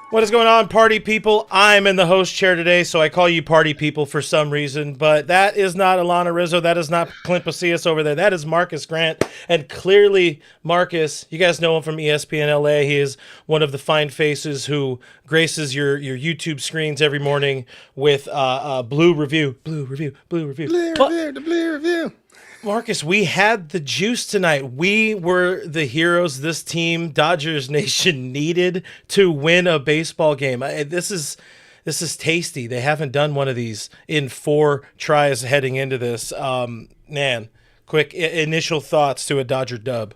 What is going on, party people? I'm in the host chair today, so I call you party people for some reason, but that is not Alana Rizzo. That is not Clint Pasillas over there. That is Marcus Grant, and clearly Marcus, you guys know him from ESPN LA. He is one of the fine faces who graces your YouTube screens every morning with Blue Review. Marcus, we had the juice tonight. We were the heroes this team, Dodgers Nation, needed to win a baseball game. This is tasty. They haven't done one of these in 4 tries heading into this. Man, quick initial thoughts to a Dodger dub.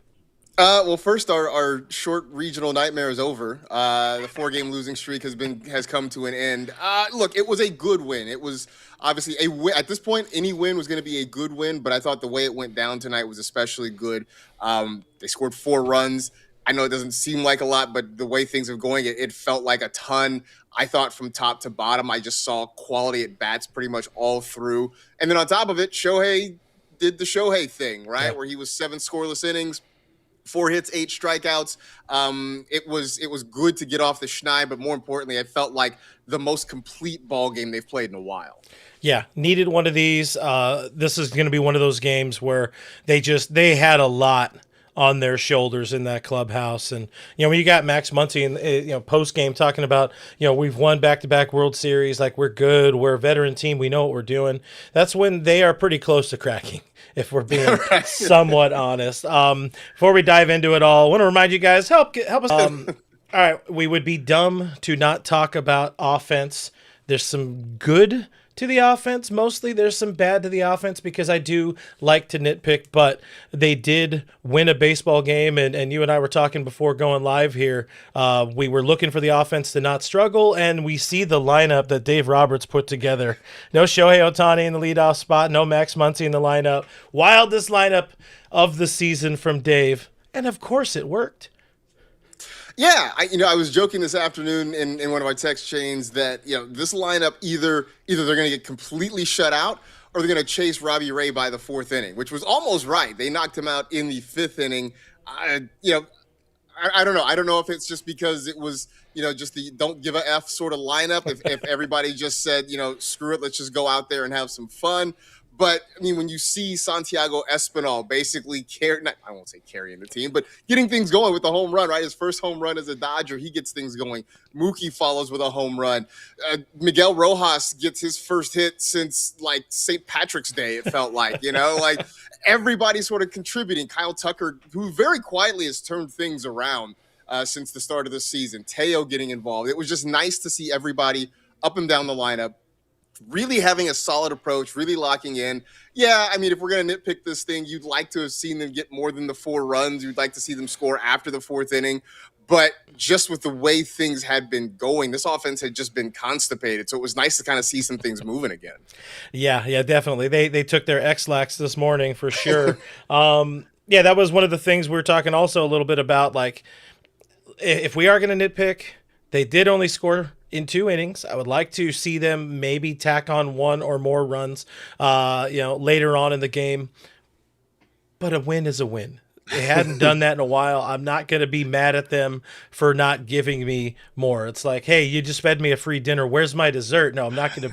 Well, first, our short regional nightmare is over. The 4-game losing streak has come to an end. Look, it was a good win. It was obviously a win. At this point, any win was going to be a good win, but I thought the way it went down tonight was especially good. They scored 4 runs. I know it doesn't seem like a lot, but the way things are going, it felt like a ton. I thought from top to bottom, I just saw quality at bats pretty much all through. And then on top of it, Shohei did the Shohei thing, right? Yeah. Where he was 7 scoreless innings, 4 hits, 8 strikeouts. It was good to get off the schneid, but more importantly, it felt like the most complete ball game they've played in a while. Yeah, needed one of these. This is going to be one of those games where they had a lot on their shoulders in that clubhouse. And, when you got Max Muncy and, post game talking about, we've won back-to-back World Series, like we're good, we're a veteran team, we know what we're doing. That's when they are pretty close to cracking, if we're being somewhat honest. Before we dive into it all, I want to remind you guys, help us. All right, we would be dumb to not talk about offense. There's some good to the offense. Mostly there's some bad to the offense because I do like to nitpick, but they did win a baseball game, and you and I were talking before going live here. We were looking for the offense to not struggle, and we see the lineup that Dave Roberts put together. No Shohei Ohtani in the leadoff spot, no Max Muncy in the lineup. Wildest lineup of the season from Dave, and of course it worked. Yeah, I was joking this afternoon in one of our text chains that, this lineup either they're going to get completely shut out or they're going to chase Robbie Ray by the 4th inning, which was almost right. They knocked him out in the 5th inning. I don't know. I don't know if it's just because it was, just the don't give a F sort of lineup. If everybody just said, screw it, let's just go out there and have some fun. But, when you see Santiago Espinal basically I won't say carrying the team, but getting things going with the home run, right? His first home run as a Dodger, he gets things going. Mookie follows with a home run. Miguel Rojas gets his first hit since, St. Patrick's Day, it felt like, everybody sort of contributing. Kyle Tucker, who very quietly has turned things around since the start of the season. Teo getting involved. It was just nice to see everybody up and down the lineup really having a solid approach, really locking in. Yeah, if we're going to nitpick this thing, you'd like to have seen them get more than the 4 runs. You'd like to see them score after the 4th inning. But just with the way things had been going, this offense had just been constipated. So it was nice to kind of see some things moving again. Yeah, definitely. They took their X-Lax this morning for sure. Yeah, that was one of the things we were talking also a little bit about. Like, if we are going to nitpick, they did only score in 2 innings. I would like to see them maybe tack on 1 or more runs, later on in the game. But a win is a win. They hadn't done that in a while. I'm not going to be mad at them for not giving me more. It's like, hey, you just fed me a free dinner. Where's my dessert? No, we're not going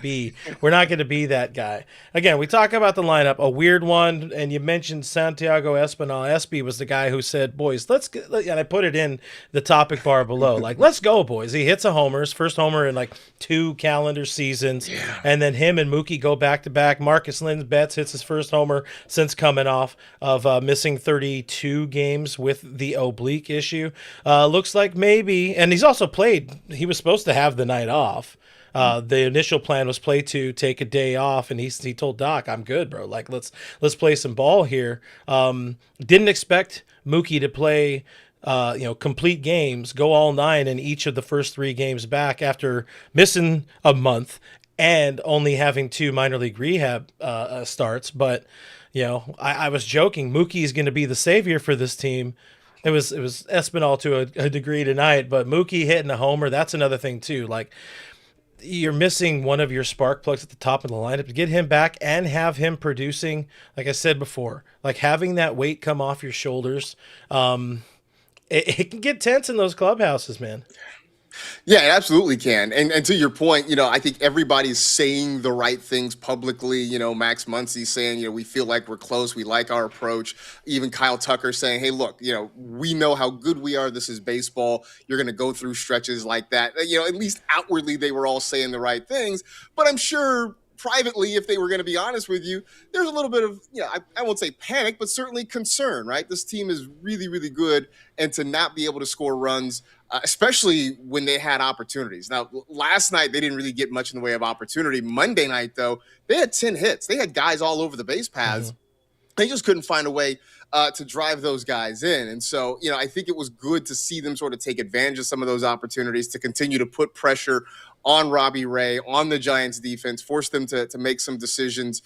to be that guy. Again, we talk about the lineup, a weird one, and you mentioned Santiago Espinal. Espy was the guy who said, boys, and I put it in the topic bar below, let's go, boys. He hits a homer, his first homer in 2 calendar seasons, and then him and Mookie go back-to-back. Marcus Betts hits his first homer since coming off of missing 32 games with the oblique issue. Looks like maybe, and he's also played, he was supposed to have the night off. The initial plan was take a day off, and he told Doc, I'm good, bro. Let's play some ball here. Didn't expect Mookie to play complete games, go all 9 in each of the first 3 games back after missing a month and only having 2 minor league rehab starts. But I was joking. Mookie is going to be the savior for this team. It was Espinal to a degree tonight, but Mookie hitting a homer, that's another thing too. You're missing one of your spark plugs at the top of the lineup. To get him back and have him producing, like I said before, having that weight come off your shoulders, it can get tense in those clubhouses, man. Yeah, it absolutely can. And to your point, I think everybody's saying the right things publicly. Max Muncy saying, we feel like we're close. We like our approach. Even Kyle Tucker saying, hey, look, we know how good we are. This is baseball. You're going to go through stretches like that. At least outwardly, they were all saying the right things. But I'm sure privately, if they were going to be honest with you, there's a little bit of, I won't say panic, but certainly concern, right? This team is really, really good. And to not be able to score runs, especially when they had opportunities. Now, last night, they didn't really get much in the way of opportunity. Monday night, though, they had 10 hits. They had guys all over the base paths. They just couldn't find a way to drive those guys in. And so, I think it was good to see them sort of take advantage of some of those opportunities to continue to put pressure on Robbie Ray, on the Giants defense, force them to make some decisions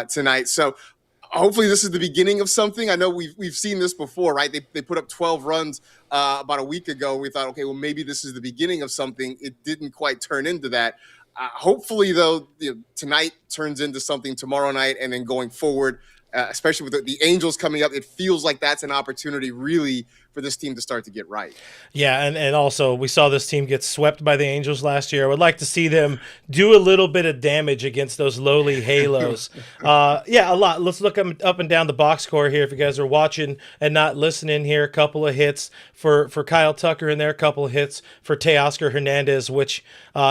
tonight. So hopefully this is the beginning of something. I know we've seen this before, right? They put up 12 runs about a week ago. We thought, okay, well, maybe this is the beginning of something. It didn't quite turn into that. Hopefully, though, tonight turns into something tomorrow night and then going forward, especially with the Angels coming up, it feels like that's an opportunity really for this team to start to get right. Yeah, and also we saw this team get swept by the Angels last year. I would like to see them do a little bit of damage against those lowly Halos. A lot. Let's look up and down the box score here if you guys are watching and not listening here. A couple of hits for Kyle Tucker in there, a couple of hits for Teoscar Hernandez, which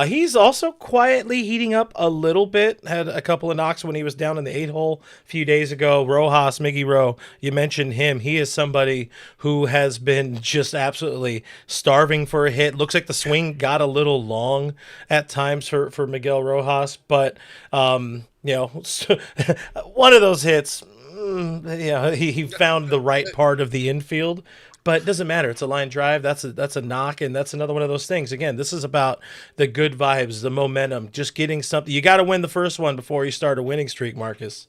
he's also quietly heating up a little bit. Had a couple of knocks when he was down in the 8-hole a few days ago. Rojas, Miggy Rowe, you mentioned him. He is somebody who has been just absolutely starving for a hit. Looks like the swing got a little long at times for Miguel Rojas, but one of those hits, he found the right part of the infield. But it doesn't matter. It's a line drive. That's a knock, and that's another one of those things. Again, this is about the good vibes, the momentum, just getting something. You got to win the first one before you start a winning streak, Marcus.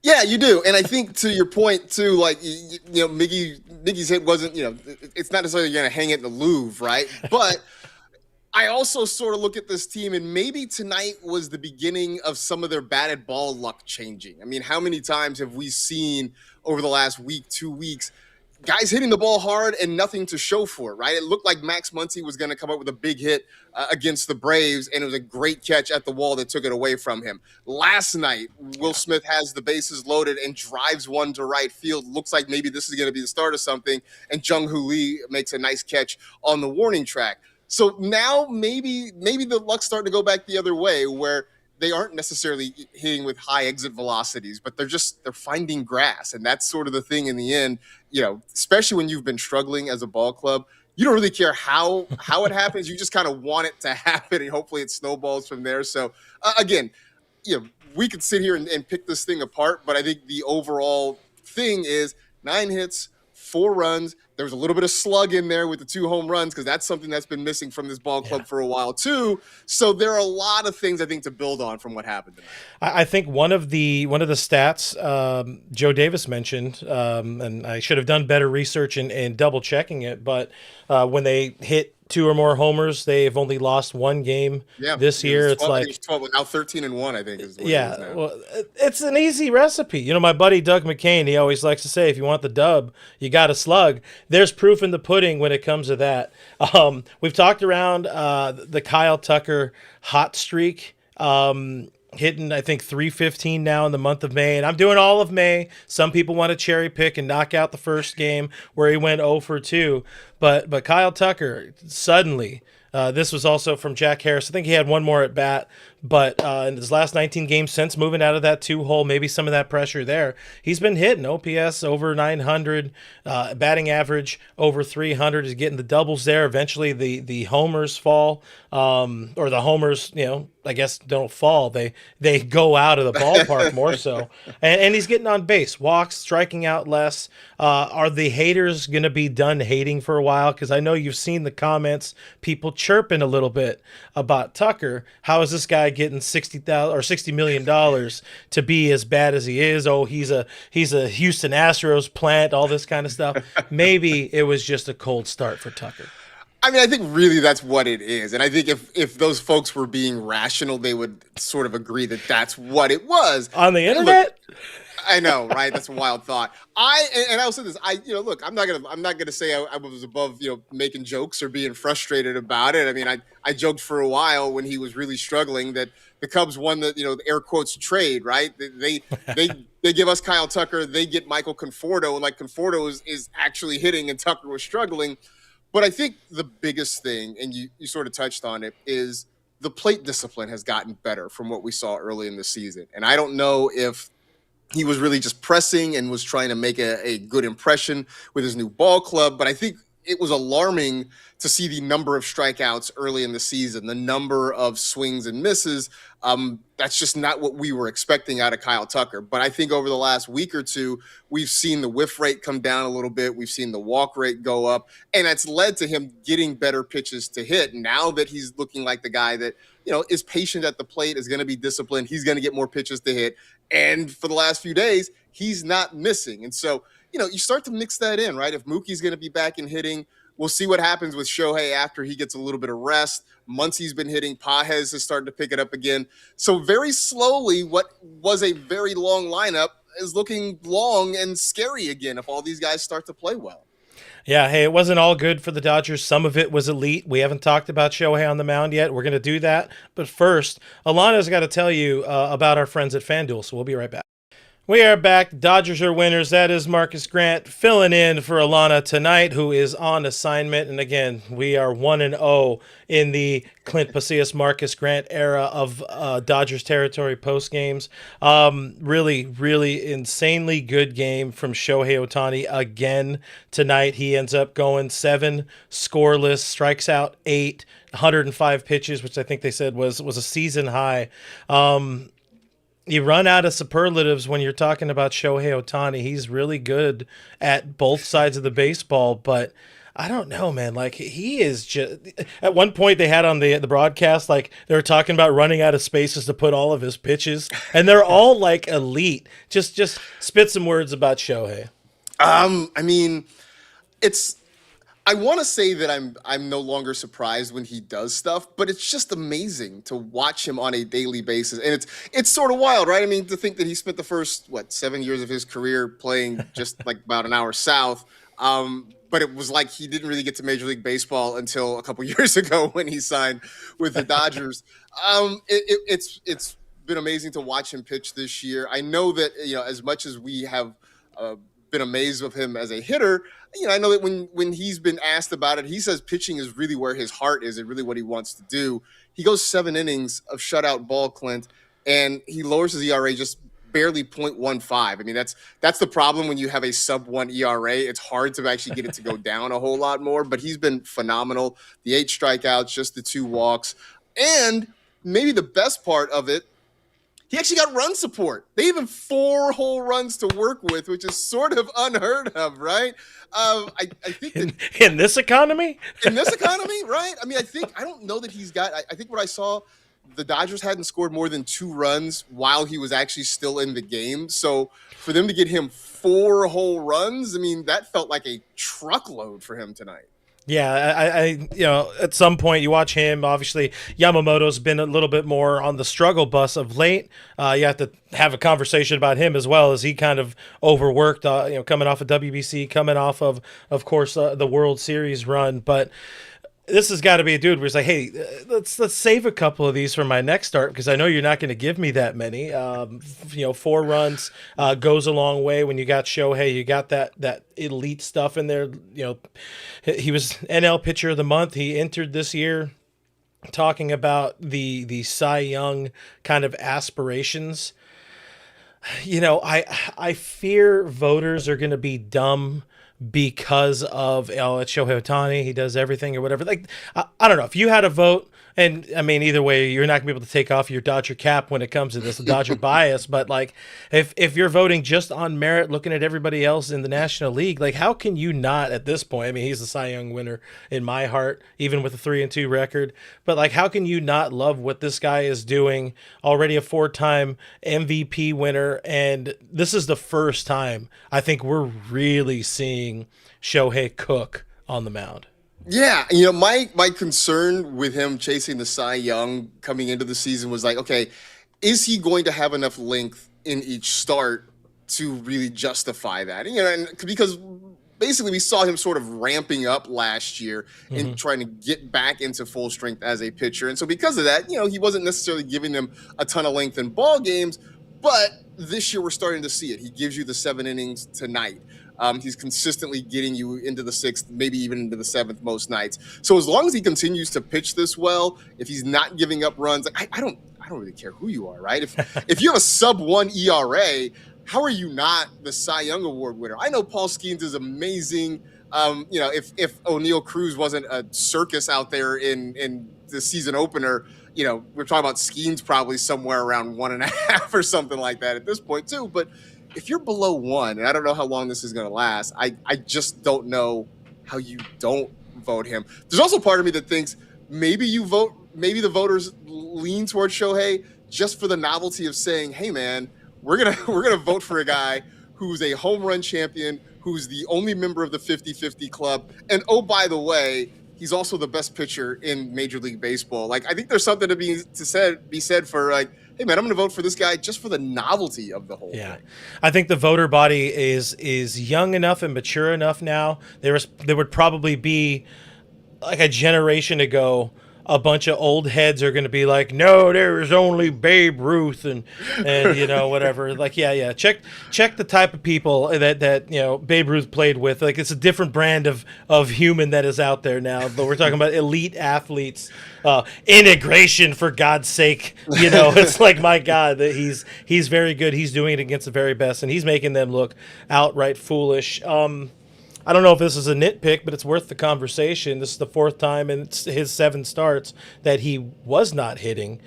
Yeah, you do. And I think to your point, too, like, Miggy's hit wasn't, it's not necessarily you're going to hang it in the Louvre, right? But I also sort of look at this team, and maybe tonight was the beginning of some of their batted ball luck changing. I mean, how many times have we seen over the last week, 2 weeks, guys hitting the ball hard and nothing to show for it, right? It looked like Max Muncy was going to come up with a big hit against the Braves, and it was a great catch at the wall that took it away from him. Last night, Will Smith has the bases loaded and drives one to right field. Looks like maybe this is going to be the start of something, and Jung-Hoo Lee makes a nice catch on the warning track. So now maybe the luck's starting to go back the other way, where they aren't necessarily hitting with high exit velocities, but they're finding grass. And that's sort of the thing in the end, especially when you've been struggling as a ball club, you don't really care how it happens. You just kind of want it to happen, and hopefully it snowballs from there. So again, we could sit here and pick this thing apart, but I think the overall thing is 9 hits, 4 runs. There was a little bit of slug in there with the 2 home runs, because that's something that's been missing from this ball club for a while too. So there are a lot of things I think to build on from what happened tonight. I think one of the stats Joe Davis mentioned, and I should have done better research and double checking it, but when they hit 2 or more homers, they've only lost 1 game this year. It's like 12, now 13-1, I think is what it is now. Well, it's an easy recipe. My buddy Doug McCain, he always likes to say, if you want the dub, you got to slug. There's proof in the pudding when it comes to that. We've talked around the Kyle Tucker hot streak. Hitting, I think, 315 now in the month of May, and I'm doing all of May. Some people want to cherry pick and knock out the first game where he went 0 for 2, but Kyle Tucker suddenly. This was also from Jack Harris. I think he had one more at bat, but in his last 19 games since moving out of that 2-hole, maybe some of that pressure there, he's been hitting OPS over 900, batting average over 300. He's getting the doubles there. Eventually, the homers fall, or the homers, I guess don't fall. They go out of the ballpark more so, and he's getting on base, walks, striking out less. Are the haters going to be done hating for a while? Because I know you've seen the comments, people chirping a little bit about Tucker. How is this guy getting $60 million to be as bad as he is? Oh, he's a Houston Astros plant, all this kind of stuff. Maybe it was just a cold start for Tucker. I mean, I think really that's what it is. And I think if those folks were being rational, they would sort of agree that that's what it was. On the internet? I know, right? That's a wild thought. And I'll say this. Look, I'm not gonna say I was above, making jokes or being frustrated about it. I mean, I joked for a while when he was really struggling that the Cubs won the air quotes trade, right? They give us Kyle Tucker, they get Michael Conforto, and like Conforto is actually hitting, and Tucker was struggling. But I think the biggest thing, and you sort of touched on it, is the plate discipline has gotten better from what we saw early in the season. And I don't know if he was really just pressing and was trying to make a good impression with his new ball club, but I think it was alarming to see the number of strikeouts early in the season, the number of swings and misses. That's just not what we were expecting out of Kyle Tucker. But I think over the last week or two, we've seen the whiff rate come down a little bit. We've seen the walk rate go up, and that's led to him getting better pitches to hit. Now that he's looking like the guy that, is patient at the plate, is going to be disciplined, he's going to get more pitches to hit. And for the last few days, he's not missing. And so, you start to mix that in, right? If Mookie's going to be back in hitting, we'll see what happens with Shohei after he gets a little bit of rest. Muncie's been hitting. Pages is starting to pick it up again. So very slowly, what was a very long lineup is looking long and scary again if all these guys start to play well. Yeah, hey, it wasn't all good for the Dodgers. Some of it was elite. We haven't talked about Shohei on the mound yet. We're going to do that. But first, Alana's got to tell you about our friends at FanDuel, so we'll be right back. We are back. Dodgers are winners. That is Marcus Grant filling in for Alana tonight, who is on assignment. And again, we are 1-0 in the Clint Pasillas, Marcus Grant era of Dodgers territory post games. Really, really insanely good game from Shohei Ohtani again tonight. He ends up going 7 scoreless, strikes out 8, 105 pitches, which I think they said was a season high. You run out of superlatives when you're talking about Shohei Ohtani. He's really good at both sides of the baseball, but I don't know, man. Like, he is just... At one point, they had on the broadcast, like, they were talking about running out of spaces to put all of his pitches, and they're all, like, elite. Just spit some words about Shohei. I mean, I want to say that I'm no longer surprised when he does stuff, but it's just amazing to watch him on a daily basis. And it's sort of wild, right? I mean, to think that he spent the first, 7 years of his career playing just like about an hour south. But it was like he didn't really get to Major League Baseball until a couple years ago when he signed with the Dodgers. It's been amazing to watch him pitch this year. I know that, as much as we have been amazed with him as a hitter, I know that when he's been asked about it, he says pitching is really where his heart is and really what he wants to do. He goes 7 innings of shutout ball, Clint, and he lowers his ERA just barely 0.15. I mean, that's the problem when you have a sub-1 ERA. It's hard to actually get it to go down a whole lot more, but he's been phenomenal. The 8 strikeouts, just the 2 walks, and maybe the best part of it, he actually got run support. They even 4 whole runs to work with, which is sort of unheard of, right? I think that in this economy, right? I mean, I don't know that he's got. I think what I saw, the Dodgers hadn't scored more than 2 runs while he was actually still in the game. So for them to get him 4 whole runs, I mean, that felt like a truckload for him tonight. Yeah, I at some point you watch him. Obviously, Yamamoto's been a little bit more on the struggle bus of late. You have to have a conversation about him as well, as he kind of overworked. Coming off of WBC, coming off of course, the World Series run, but. This has got to be a dude where he's like, hey, let's save a couple of these for my next start because I know you're not going to give me that many. 4 runs goes a long way when you got Shohei. You got that elite stuff in there. He was NL Pitcher of the Month. He entered this year talking about the Cy Young kind of aspirations. I fear voters are going to be dumb because of it's Shohei Ohtani, he does everything or whatever. Like I don't know if you had a vote, and I mean either way, you're not gonna be able to take off your Dodger cap when it comes to this Dodger bias. But like if you're voting just on merit, looking at everybody else in the National League, like how can you not at this point? I mean, he's the Cy Young winner in my heart, even with a 3-2 record. But like, how can you not love what this guy is doing? Already a 4-time MVP winner, and this is the first time I think we're really seeing Shohei cook on the mound. Yeah, my concern with him chasing the Cy Young coming into the season was like, okay, is he going to have enough length in each start to really justify that. And because basically we saw him sort of ramping up last year and trying to get back into full strength as a pitcher. And so because of that, he wasn't necessarily giving them a ton of length in ball games, but this year we're starting to see it. He gives you the 7 innings tonight. He's consistently getting you into the 6th, maybe even into the 7th most nights. So as long as he continues to pitch this well, if he's not giving up runs, I don't really care who you are, right? If you have a sub-1 ERA, how are you not the Cy Young Award winner? I know Paul Skeens is amazing. If O'Neal Cruz wasn't a circus out there in the season opener, we're talking about Skeens probably somewhere around 1.5 or something like that at this point too. But if you're below 1, and I don't know how long this is going to last, I just don't know how you don't vote him. There's also part of me that thinks maybe the voters lean towards Shohei just for the novelty of saying, hey man, we're gonna vote for a guy who's a home run champion, who's the only member of the 50-50 club, and oh, by the way, he's also the best pitcher in Major League Baseball. Like, I think there's something to be said for like, hey man, I'm going to vote for this guy just for the novelty of the whole thing. I think the voter body is young enough and mature enough now. There would probably be like a generation ago, a bunch of old heads are going to be like, no, there is only Babe Ruth and whatever. Like, check the type of people that Babe Ruth played with. Like, it's a different brand of human that is out there now. But we're talking about elite athletes, integration, for God's sake. It's like, my God, that he's very good. He's doing it against the very best, and he's making them look outright foolish. I don't know if this is a nitpick, but it's worth the conversation. This is the 4th time in his 7 starts that he was not hitting.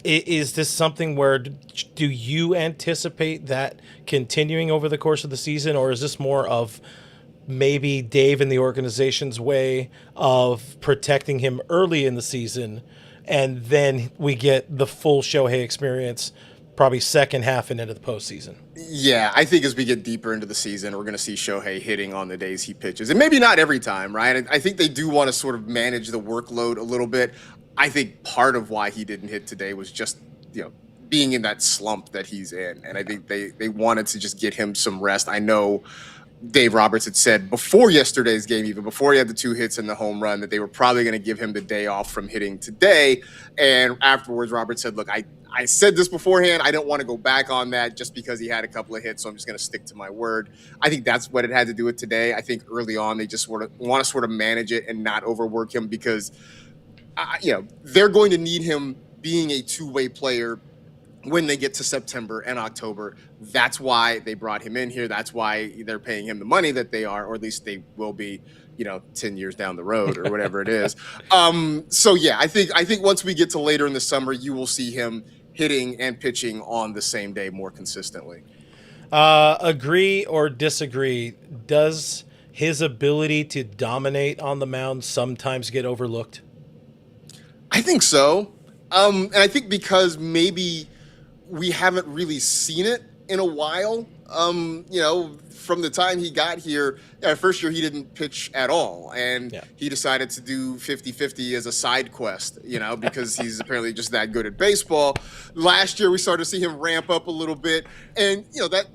Is this something where do you anticipate that continuing over the course of the season, or is this more of maybe Dave and the organization's way of protecting him early in the season, and then we get the full Shohei experience probably second half and into the postseason? Yeah, I think as we get deeper into the season, we're going to see Shohei hitting on the days he pitches. And maybe not every time, right? I think they do want to sort of manage the workload a little bit. I think part of why he didn't hit today was just, being in that slump that he's in. And I think they wanted to just get him some rest. I know Dave Roberts had said before yesterday's game, even before he had the 2 hits and the home run, that they were probably going to give him the day off from hitting today. And afterwards, Roberts said, look, I said this beforehand. I don't want to go back on that just because he had a couple of hits, so I'm just going to stick to my word. I think that's what it had to do with today. I think early on they just want to manage it and not overwork him because, they're going to need him being a two-way player when they get to September and October. That's why they brought him in here. That's why they're paying him the money that they are, or at least they will be, 10 years down the road or whatever it is. So yeah, I think once we get to later in the summer, you will see him hitting and pitching on the same day more consistently. Agree or disagree? Does his ability to dominate on the mound sometimes get overlooked? I think so. And I think because maybe we haven't really seen it in a while. From the time he got here, first year he didn't pitch at all. And he decided to do 50-50 as a side quest, because he's apparently just that good at baseball. Last year we started to see him ramp up a little bit. And,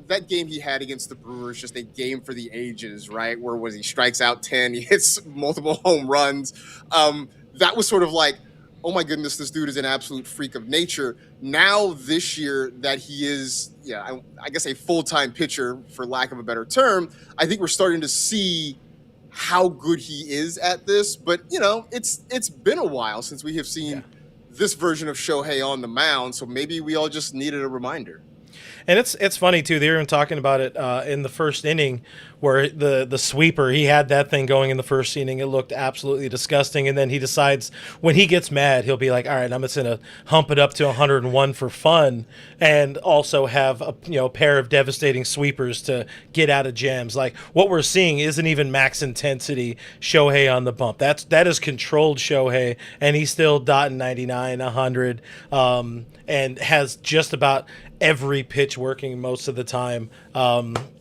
that game he had against the Brewers, just a game for the ages, right? Where he strikes out 10, he hits multiple home runs. That was sort of like, oh my goodness, this dude is an absolute freak of nature. Now this year that he is, I guess a full-time pitcher, for lack of a better term, I think we're starting to see how good he is at this. But, it's been a while since we have seen this version of Shohei on the mound, so maybe we all just needed a reminder. And it's funny, too. They were even talking about it in the first inning where the sweeper, he had that thing going in the first inning. It looked absolutely disgusting. And then he decides when he gets mad, he'll be like, all right, I'm just going to hump it up to 101 for fun and also have a pair of devastating sweepers to get out of jams. Like, what we're seeing isn't even max intensity Shohei on the bump. That is controlled Shohei, and he's still dotting 99, 100, and has just about every pitch working most of the time.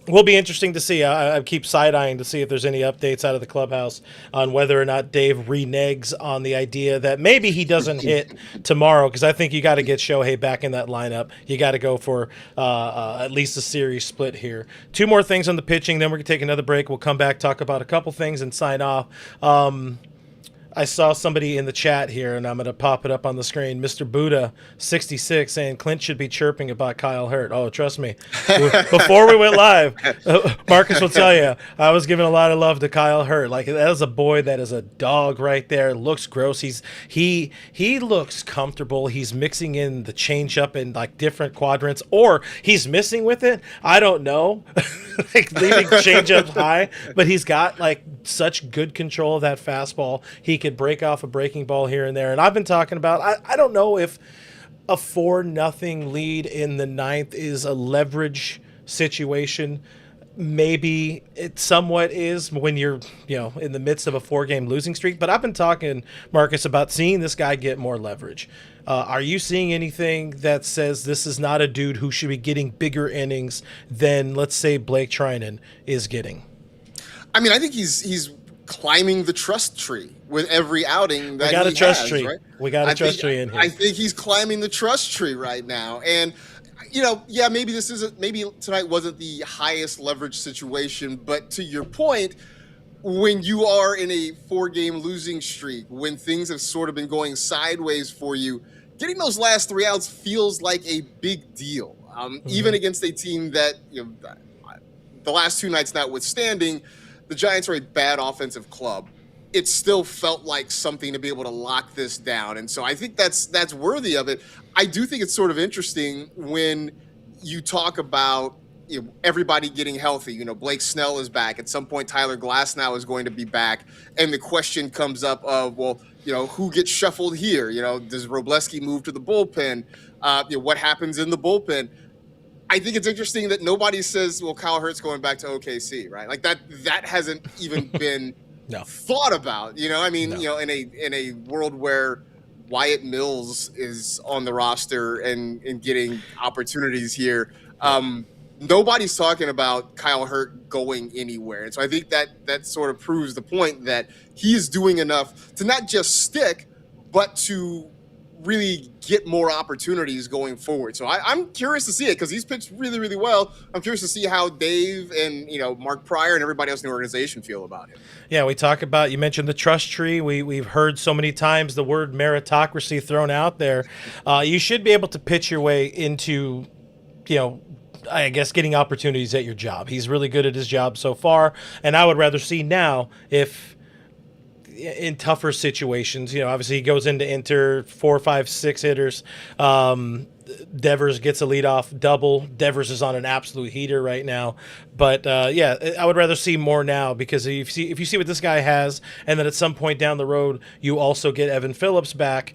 Will be interesting to see. I keep side-eyeing to see if there's any updates out of the clubhouse on whether or not Dave reneges on the idea that maybe he doesn't hit tomorrow, because I think you got to get Shohei back in that lineup. You got to go for at least a series split here. Two more things on the pitching, then we're going to take another break. We'll come back, talk about a couple things, and sign off. I saw somebody in the chat here, and I'm going to pop it up on the screen. Mr. Buddha, 66, saying Clint should be chirping about Kyle Hurt. Oh, trust me. Before we went live, Marcus will tell you, I was giving a lot of love to Kyle Hurt. Like, that is a boy that is a dog right there. Looks gross. He looks comfortable. He's mixing in the changeup in like different quadrants, or he's missing with it. I don't know. Like leaving changeups high, but he's got like such good control of that fastball. He could break off a breaking ball here and there. And I've been talking about, I don't know if a 4-0 lead in the ninth is a leverage situation. Maybe it somewhat is when you're, in the midst of a 4-game losing streak. But I've been talking, Marcus, about seeing this guy get more leverage. Are you seeing anything that says this is not a dude who should be getting bigger innings than, let's say, Blake Trinan is getting? I mean, I think he's climbing the trust tree with every outing that we got he a trust has, tree. Right? We got a trust tree in here. I think he's climbing the trust tree right now. And, maybe tonight wasn't the highest leverage situation, but to your point, when you are in a 4-game losing streak, when things have sort of been going sideways for you, getting those last 3 outs feels like a big deal. Even against a team that, the last 2 nights notwithstanding, the Giants are a bad offensive club. It still felt like something to be able to lock this down. And so I think that's worthy of it. I do think it's sort of interesting when you talk about everybody getting healthy. Blake Snell is back. At some point, Tyler Glasnow is going to be back. And the question comes up of, who gets shuffled here? Does Robleski move to the bullpen? What happens in the bullpen? I think it's interesting that nobody says, Kyle Hurt's going back to OKC, right? Like that hasn't even been thought about, in a world where Wyatt Mills is on the roster and getting opportunities here. Nobody's talking about Kyle Hurt going anywhere. And so I think that sort of proves the point that he is doing enough to not just stick, but to really get more opportunities going forward. So I'm curious to see it because he's pitched really, really well. I'm curious to see how Dave and, Mark Pryor and everybody else in the organization feel about him. Yeah, we talk about, you mentioned the trust tree. We've heard so many times the word meritocracy thrown out there. You should be able to pitch your way into, I guess, getting opportunities at your job. He's really good at his job so far. And I would rather see now if in tougher situations, obviously he goes into enter 4, 5, 6 hitters. Devers gets a leadoff double. Devers is on an absolute heater right now. But I would rather see more now because if you see what this guy has, and then at some point down the road you also get Evan Phillips back,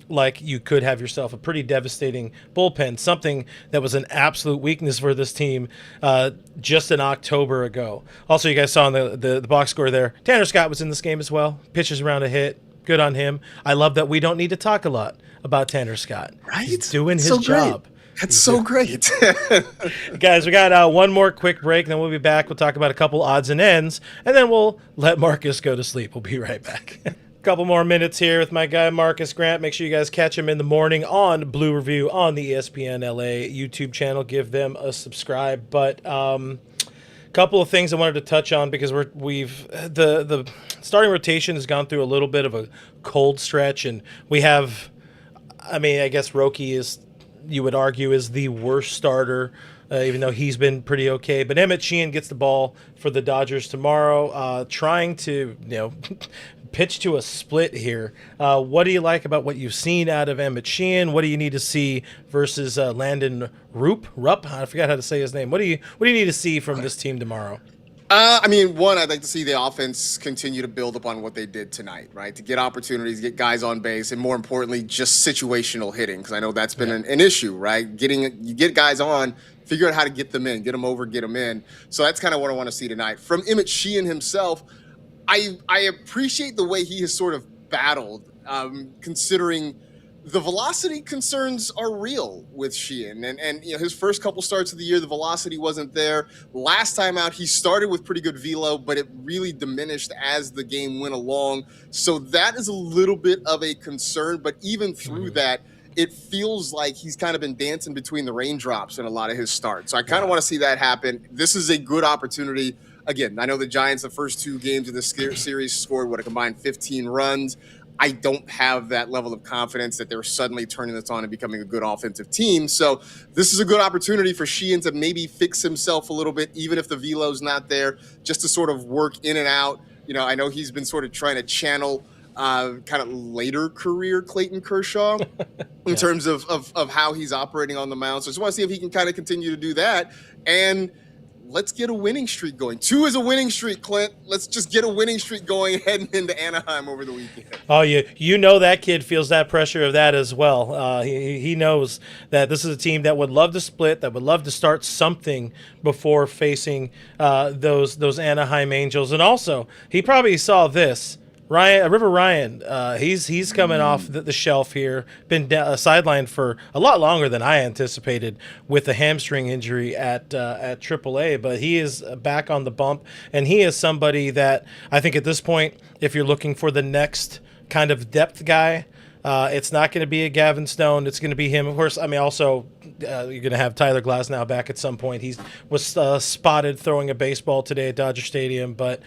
like you could have yourself a pretty devastating bullpen, something that was an absolute weakness for this team just in October ago. Also, you guys saw on the box score there, Tanner Scott was in this game as well. Pitches around a hit. Good on him. I love that we don't need to talk a lot about Tanner Scott. Right? He's doing his job. That's so great. Guys, we got one more quick break, then we'll be back. We'll talk about a couple odds and ends, and then we'll let Marcus go to sleep. We'll be right back. Couple more minutes here with my guy Marcus Grant. Make sure you guys catch him in the morning on Blue Review on the ESPN LA YouTube channel. Give them a subscribe. But couple of things I wanted to touch on because the starting rotation has gone through a little bit of a cold stretch, and we have, I guess Roki is, you would argue, is the worst starter, even though he's been pretty okay. But Emmett Sheehan gets the ball for the Dodgers tomorrow, trying to pitch to a split here. What do you like about what you've seen out of Emmett Sheehan? What do you need to see versus Landon Rupp? I forgot how to say his name. What do you need to see from this team tomorrow? One, I'd like to see the offense continue to build upon what they did tonight, right? To get opportunities, get guys on base, and more importantly, just situational hitting, because I know that's been an issue, right? You get guys on, figure out how to get them in, get them over, get them in. So that's kind of what I want to see tonight. From Emmett Sheehan himself, I appreciate the way he has sort of battled, considering the velocity concerns are real with Sheehan. And his first couple starts of the year, the velocity wasn't there. Last time out, he started with pretty good velo, but it really diminished as the game went along. So that is a little bit of a concern. But even through that, it feels like he's kind of been dancing between the raindrops in a lot of his starts. So I kind of want to see that happen. This is a good opportunity. Again, I know the Giants, the first 2 games of this series, scored a combined 15 runs. I don't have that level of confidence that they're suddenly turning this on and becoming a good offensive team. So this is a good opportunity for Sheehan to maybe fix himself a little bit, even if the velo's not there, just to sort of work in and out. I know he's been sort of trying to channel kind of later career Clayton Kershaw in terms of how he's operating on the mound. So I just want to see if he can kind of continue to do that. And let's get a winning streak going. 2 is a winning streak, Clint. Let's just get a winning streak going heading into Anaheim over the weekend. Oh, you know that kid feels that pressure of that as well. He knows that this is a team that would love to split, that would love to start something before facing those Anaheim Angels. And also, he probably saw this. River Ryan, he's coming off the shelf here, been sidelined for a lot longer than I anticipated with a hamstring injury at AAA, but he is back on the bump, and he is somebody that I think at this point, if you're looking for the next kind of depth guy, it's not going to be a Gavin Stone. It's going to be him. Of course, I mean, also you're going to have Tyler Glasnow back at some point. He was spotted throwing a baseball today at Dodger Stadium, but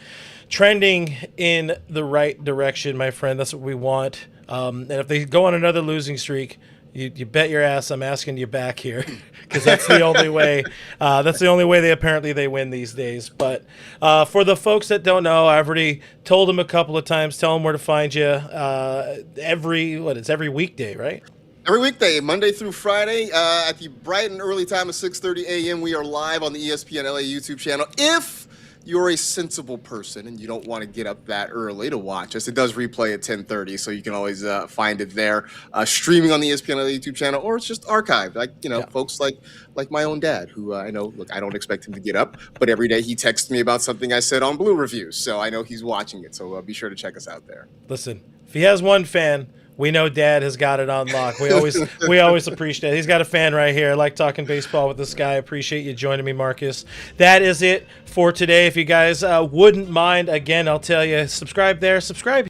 trending in the right direction, my friend. That's what we want. And if they go on another losing streak, you bet your ass I'm asking you back here, because that's the only way. That's the only way they win these days. But for the folks that don't know, I've already told them a couple of times. Tell them where to find you. Every weekday, right? Every weekday, Monday through Friday, at the bright and early time of 6:30 a.m. We are live on the ESPN LA YouTube channel. If you're a sensible person and you don't want to get up that early to watch us, it does replay at 10:30, so you can always find it there, streaming on the ESPN LA YouTube channel, or it's just archived. Folks like my own dad, who I know. Look, I don't expect him to get up, but every day he texts me about something I said on Blue Reviews, so I know he's watching it. So be sure to check us out there. Listen, if he has one fan, we know Dad has got it on lock. We always appreciate it. He's got a fan right here. I like talking baseball with this guy. I appreciate you joining me, Marcus. That is it for today. If you guys wouldn't mind, again, I'll tell you, subscribe there. Subscribe